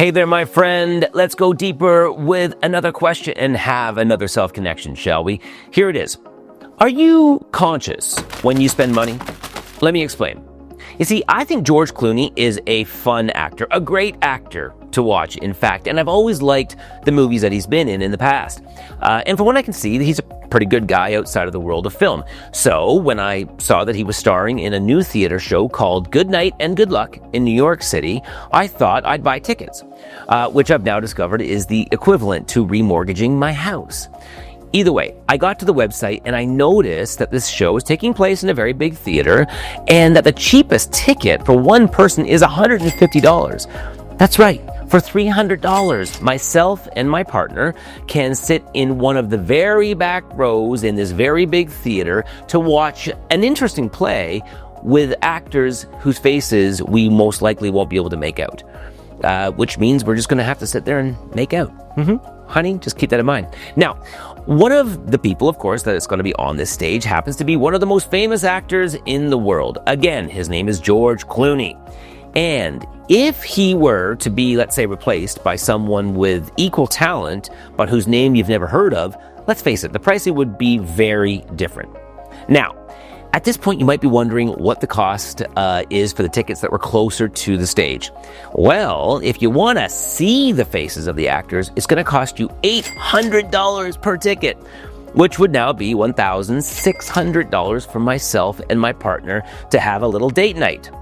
Hey there, my friend. Let's go deeper with another question and have another self-connection, shall we? Here it is. Are you conscious when you spend money? Let me explain. You see, I think George Clooney is a fun actor, a great actor to watch, in fact, and I've always liked the movies that he's been in the past. And from what I can see, he's a pretty good guy outside of the world of film. So when I saw that he was starring in a new theater show called Good Night and Good Luck in New York City, I thought I'd buy tickets, which I've now discovered is the equivalent to remortgaging my house. Either way, I got to the website and I noticed that this show is taking place in a very big theater and that the cheapest ticket for one person is $150. That's right. For $300, myself and my partner can sit in one of the very back rows in this very big theater to watch an interesting play with actors whose faces we most likely won't be able to make out. Which means we're just going to have to sit there and make out. Honey, just keep that in mind. Now, one of the people, of course, that is going to be on this stage happens to be one of the most famous actors in the world. Again, his name is George Clooney. And if he were to be, let's say, replaced by someone with equal talent, but whose name you've never heard of, let's face it, the pricing would be very different. Now, at this point, you might be wondering what the cost is for the tickets that were closer to the stage. Well, if you want to see the faces of the actors, it's going to cost you $800 per ticket, which would now be $1,600 for myself and my partner to have a little date night.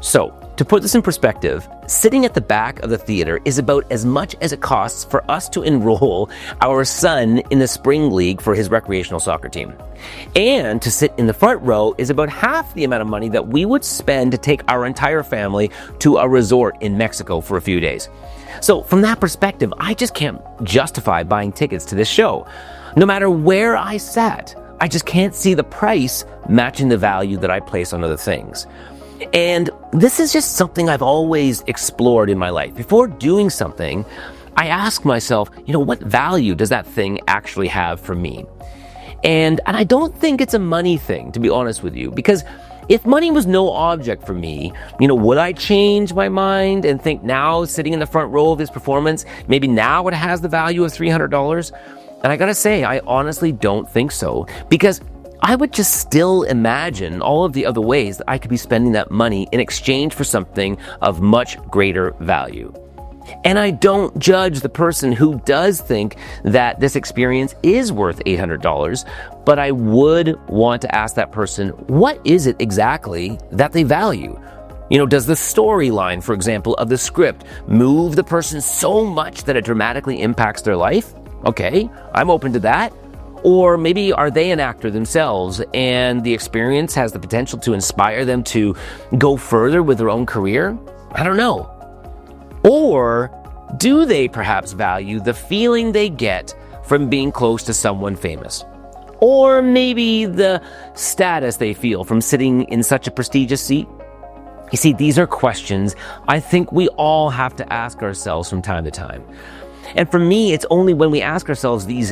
So, to put this in perspective, sitting at the back of the theater is about as much as it costs for us to enroll our son in the spring league for his recreational soccer team. And to sit in the front row is about half the amount of money that we would spend to take our entire family to a resort in Mexico for a few days. So from that perspective, I just can't justify buying tickets to this show. No matter where I sat, I just can't see the price matching the value that I place on other things. And this is just something I've always explored in my life. Before doing something, I ask myself, what value does that thing actually have for me? And I don't think it's a money thing, to be honest with you, because if money was no object for me, would I change my mind and think now, sitting in the front row of this performance, maybe now it has the value of $300? And I gotta say, I honestly don't think so, because I would just still imagine all of the other ways that I could be spending that money in exchange for something of much greater value. And I don't judge the person who does think that this experience is worth $800, but I would want to ask that person, what is it exactly that they value? Does the storyline, for example, of the script move the person so much that it dramatically impacts their life? Okay, I'm open to that. Or maybe are they an actor themselves and the experience has the potential to inspire them to go further with their own career? I don't know. Or do they perhaps value the feeling they get from being close to someone famous? Or maybe the status they feel from sitting in such a prestigious seat? You see, these are questions I think we all have to ask ourselves from time to time. And for me, it's only when we ask ourselves these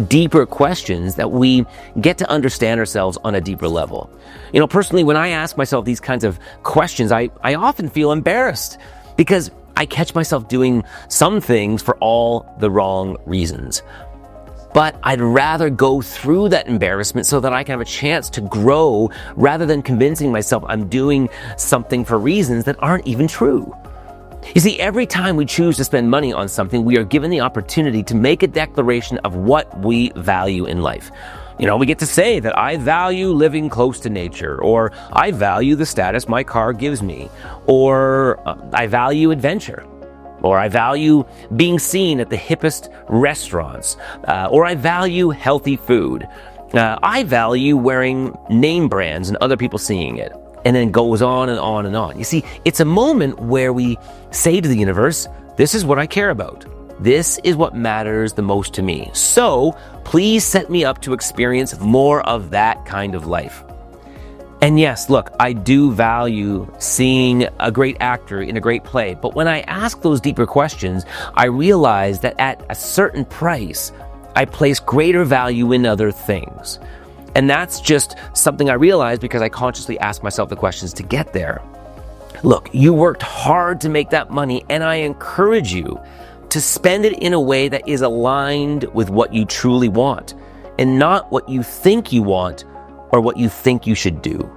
deeper questions that we get to understand ourselves on a deeper level. Personally, when I ask myself these kinds of questions, I often feel embarrassed because I catch myself doing some things for all the wrong reasons. But I'd rather go through that embarrassment so that I can have a chance to grow rather than convincing myself I'm doing something for reasons that aren't even true. You see, every time we choose to spend money on something, we are given the opportunity to make a declaration of what we value in life. We get to say that I value living close to nature, or I value the status my car gives me, or I value adventure, or I value being seen at the hippest restaurants, or I value healthy food. I value wearing name brands and other people seeing it. And then goes on and on and on. You see, it's a moment where we say to the universe, this is what I care about. This is what matters the most to me. So please set me up to experience more of that kind of life. And yes, look, I do value seeing a great actor in a great play. But when I ask those deeper questions, I realize that at a certain price, I place greater value in other things. And that's just something I realized because I consciously ask myself the questions to get there. Look, you worked hard to make that money, and I encourage you to spend it in a way that is aligned with what you truly want and not what you think you want or what you think you should do.